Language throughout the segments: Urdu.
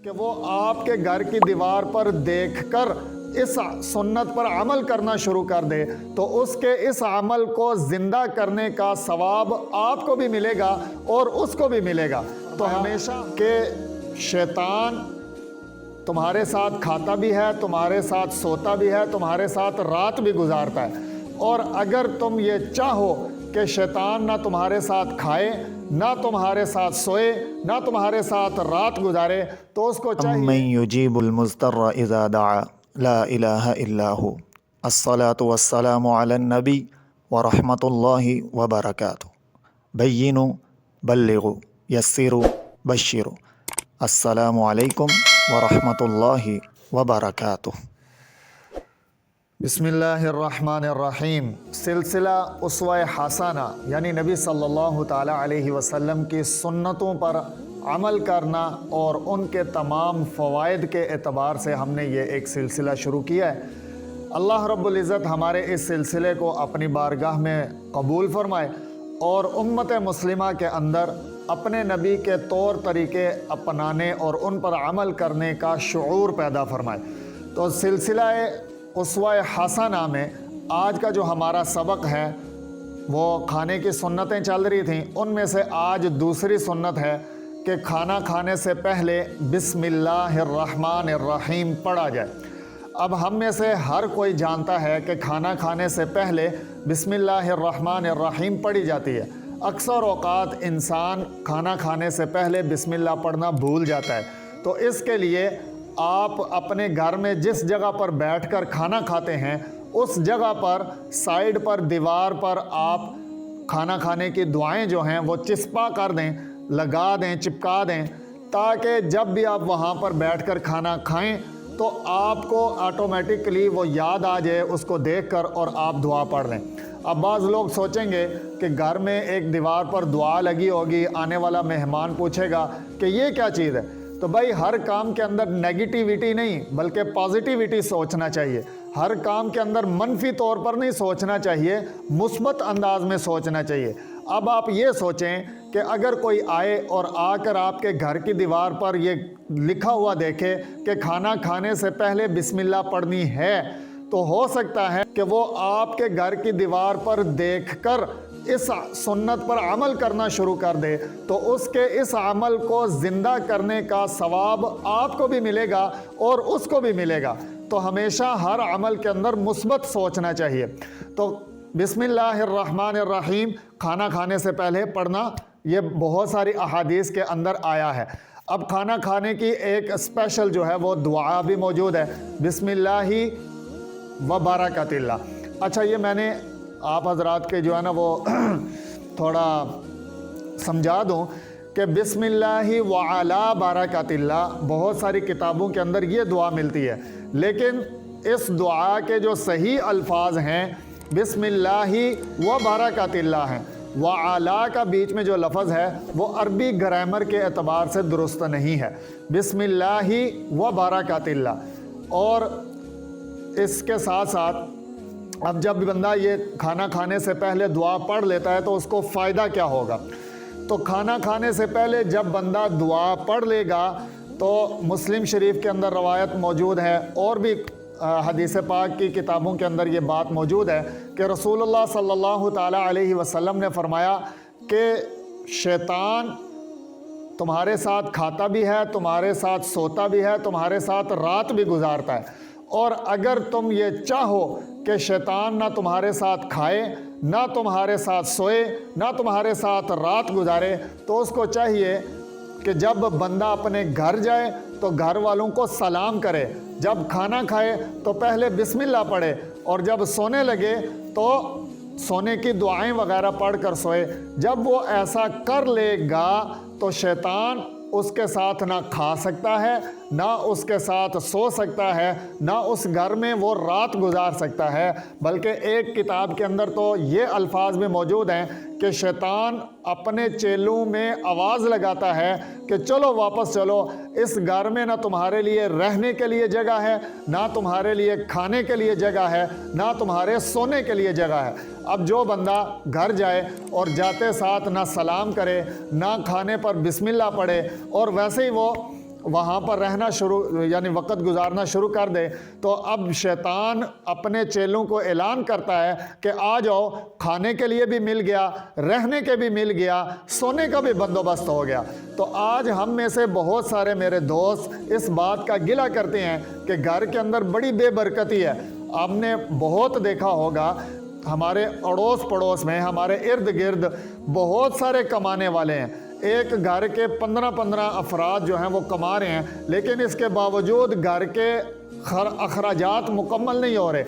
کہ وہ آپ کے گھر کی دیوار پر دیکھ کر اس سنت پر عمل کرنا شروع کر دے تو اس کے اس عمل کو زندہ کرنے کا ثواب آپ کو بھی ملے گا اور اس کو بھی ملے گا۔ تو ہمیشہ کہ شیطان تمہارے ساتھ کھاتا بھی ہے، تمہارے ساتھ سوتا بھی ہے، تمہارے ساتھ رات بھی گزارتا ہے، اور اگر تم یہ چاہو کہ شیطان نہ تمہارے ساتھ کھائے، نہ تمہارے ساتھ سوئے، نہ تمہارے ساتھ رات گزارے، تو اس کو چاہیے من یجیب المضطر اذا دعا لا الہ الا ہو۔ الصلاة والسلام علی النبی ورحمۃ اللہ وبرکاتہ۔ بینوا بلغوا یسروا بشروا۔ السلام علیکم ورحمۃ اللہ وبرکاتہ۔ بسم اللہ الرحمن الرحیم۔ سلسلہ اسوہ حسنہ یعنی نبی صلی اللہ تعالیٰ علیہ وسلم کی سنتوں پر عمل کرنا اور ان کے تمام فوائد کے اعتبار سے ہم نے یہ ایک سلسلہ شروع کیا ہے۔ اللہ رب العزت ہمارے اس سلسلے کو اپنی بارگاہ میں قبول فرمائے اور امت مسلمہ کے اندر اپنے نبی کے طور طریقے اپنانے اور ان پر عمل کرنے کا شعور پیدا فرمائے۔ تو سلسلہ اسوہ حسنہ میں آج کا جو ہمارا سبق ہے وہ کھانے کی سنتیں چل رہی تھیں، ان میں سے آج دوسری سنت ہے کہ کھانا کھانے سے پہلے بسم اللہ الرحمن الرحیم پڑھا جائے۔ اب ہم میں سے ہر کوئی جانتا ہے کہ کھانا کھانے سے پہلے بسم اللہ الرحمن الرحیم پڑھی جاتی ہے۔ اکثر اوقات انسان کھانا کھانے سے پہلے بسم اللہ پڑھنا بھول جاتا ہے، تو اس کے لیے آپ اپنے گھر میں جس جگہ پر بیٹھ کر کھانا کھاتے ہیں اس جگہ پر سائیڈ پر دیوار پر آپ کھانا کھانے کی دعائیں جو ہیں وہ چسپا کر دیں، لگا دیں، چپکا دیں، تاکہ جب بھی آپ وہاں پر بیٹھ کر کھانا کھائیں تو آپ کو آٹومیٹکلی وہ یاد آ جائے اس کو دیکھ کر اور آپ دعا پڑھ لیں۔ اب بعض لوگ سوچیں گے کہ گھر میں ایک دیوار پر دعا لگی ہوگی، آنے والا مہمان پوچھے گا کہ یہ کیا چیز ہے؟ تو بھائی ہر کام کے اندر نیگیٹیوٹی نہیں بلکہ پازیٹیوٹی سوچنا چاہیے۔ ہر کام کے اندر منفی طور پر نہیں سوچنا چاہیے، مثبت انداز میں سوچنا چاہیے۔ اب آپ یہ سوچیں کہ اگر کوئی آئے اور آ کر آپ کے گھر کی دیوار پر یہ لکھا ہوا دیکھے کہ کھانا کھانے سے پہلے بسم اللہ پڑھنی ہے، تو ہو سکتا ہے کہ وہ آپ کے گھر کی دیوار پر دیکھ کر اس سنت پر عمل کرنا شروع کر دے تو اس کے اس عمل کو زندہ کرنے کا ثواب آپ کو بھی ملے گا اور اس کو بھی ملے گا۔ تو ہمیشہ ہر عمل کے اندر مثبت سوچنا چاہیے۔ تو بسم اللہ الرحمن الرحیم کھانا کھانے سے پہلے پڑھنا یہ بہت ساری احادیث کے اندر آیا ہے۔ اب کھانا کھانے کی ایک اسپیشل جو ہے وہ دعا بھی موجود ہے، بسم اللہ و برکات اللہ۔ اچھا یہ میں نے آپ حضرات کے جو ہے نا وہ تھوڑا سمجھا دوں کہ بسم اللہ وعلی برکات اللہ بہت ساری کتابوں کے اندر یہ دعا ملتی ہے، لیکن اس دعا کے جو صحیح الفاظ ہیں بسم اللہ و برکات اللہ ہیں۔ وعلی کا بیچ میں جو لفظ ہے وہ عربی گرامر کے اعتبار سے درست نہیں ہے، بسم اللہ و برکات اللہ۔ اور اس کے ساتھ ساتھ اب جب بندہ یہ کھانا کھانے سے پہلے دعا پڑھ لیتا ہے تو اس کو فائدہ کیا ہوگا؟ تو کھانا کھانے سے پہلے جب بندہ دعا پڑھ لے گا تو مسلم شریف کے اندر روایت موجود ہے اور بھی حدیث پاک کی کتابوں کے اندر یہ بات موجود ہے کہ رسول اللہ صلی اللہ تعالیٰ علیہ وسلم نے فرمایا کہ شیطان تمہارے ساتھ کھاتا بھی ہے، تمہارے ساتھ سوتا بھی ہے، تمہارے ساتھ رات بھی گزارتا ہے، اور اگر تم یہ چاہو کہ شیطان نہ تمہارے ساتھ کھائے، نہ تمہارے ساتھ سوئے، نہ تمہارے ساتھ رات گزارے، تو اس کو چاہیے کہ جب بندہ اپنے گھر جائے تو گھر والوں کو سلام کرے، جب کھانا کھائے تو پہلے بسم اللہ پڑھے، اور جب سونے لگے تو سونے کی دعائیں وغیرہ پڑھ کر سوئے۔ جب وہ ایسا کر لے گا تو شیطان اس کے ساتھ نہ کھا سکتا ہے، نہ اس کے ساتھ سو سکتا ہے، نہ اس گھر میں وہ رات گزار سکتا ہے، بلکہ ایک کتاب کے اندر تو یہ الفاظ بھی موجود ہیں کہ شیطان اپنے چیلوں میں آواز لگاتا ہے کہ چلو واپس چلو، اس گھر میں نہ تمہارے لیے رہنے کے لیے جگہ ہے، نہ تمہارے لیے کھانے کے لیے جگہ ہے، نہ تمہارے سونے کے لیے جگہ ہے۔ اب جو بندہ گھر جائے اور جاتے ساتھ نہ سلام کرے، نہ کھانے پر بسم اللہ پڑھے، اور ویسے ہی وہ وہاں پر رہنا شروع یعنی وقت گزارنا شروع کر دے تو اب شیطان اپنے چیلوں کو اعلان کرتا ہے کہ آ جاؤ، کھانے کے لیے بھی مل گیا، رہنے کے بھی مل گیا، سونے کا بھی بندوبست ہو گیا۔ تو آج ہم میں سے بہت سارے میرے دوست اس بات کا گلہ کرتے ہیں کہ گھر کے اندر بڑی بے برکتی ہے۔ آپ نے بہت دیکھا ہوگا ہمارے اڑوس پڑوس میں، ہمارے ارد گرد بہت سارے کمانے والے ہیں۔ ایک گھر کے 15 افراد جو ہیں وہ کما رہے ہیں، لیکن اس کے باوجود گھر کے اخراجات مکمل نہیں ہو رہے۔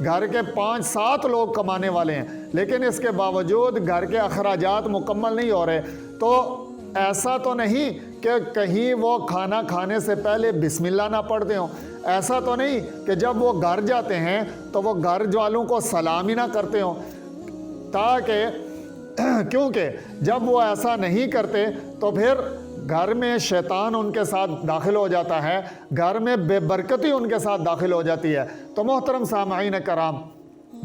گھر کے 5-7 لوگ کمانے والے ہیں، لیکن اس کے باوجود گھر کے اخراجات مکمل نہیں ہو رہے۔ تو ایسا تو نہیں کہ کہیں وہ کھانا کھانے سے پہلے بسم اللہ نہ پڑھتے ہوں، ایسا تو نہیں کہ جب وہ گھر جاتے ہیں تو وہ گھر والوں کو سلام ہی نہ کرتے ہوں، کیونکہ جب وہ ایسا نہیں کرتے تو پھر گھر میں شیطان ان کے ساتھ داخل ہو جاتا ہے، گھر میں بے برکتی ان کے ساتھ داخل ہو جاتی ہے۔ تو محترم سامعین کرام،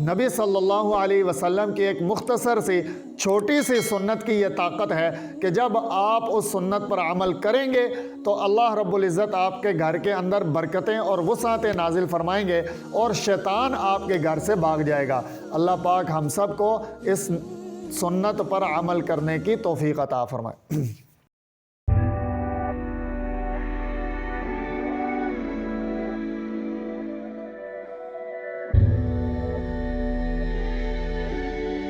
نبی صلی اللہ علیہ وسلم کی ایک مختصر سی چھوٹی سی سنت کی یہ طاقت ہے کہ جب آپ اس سنت پر عمل کریں گے تو اللہ رب العزت آپ کے گھر کے اندر برکتیں اور وسعتیں نازل فرمائیں گے اور شیطان آپ کے گھر سے بھاگ جائے گا۔ اللہ پاک ہم سب کو اس سنت پر عمل کرنے کی توفیق عطا فرمائے۔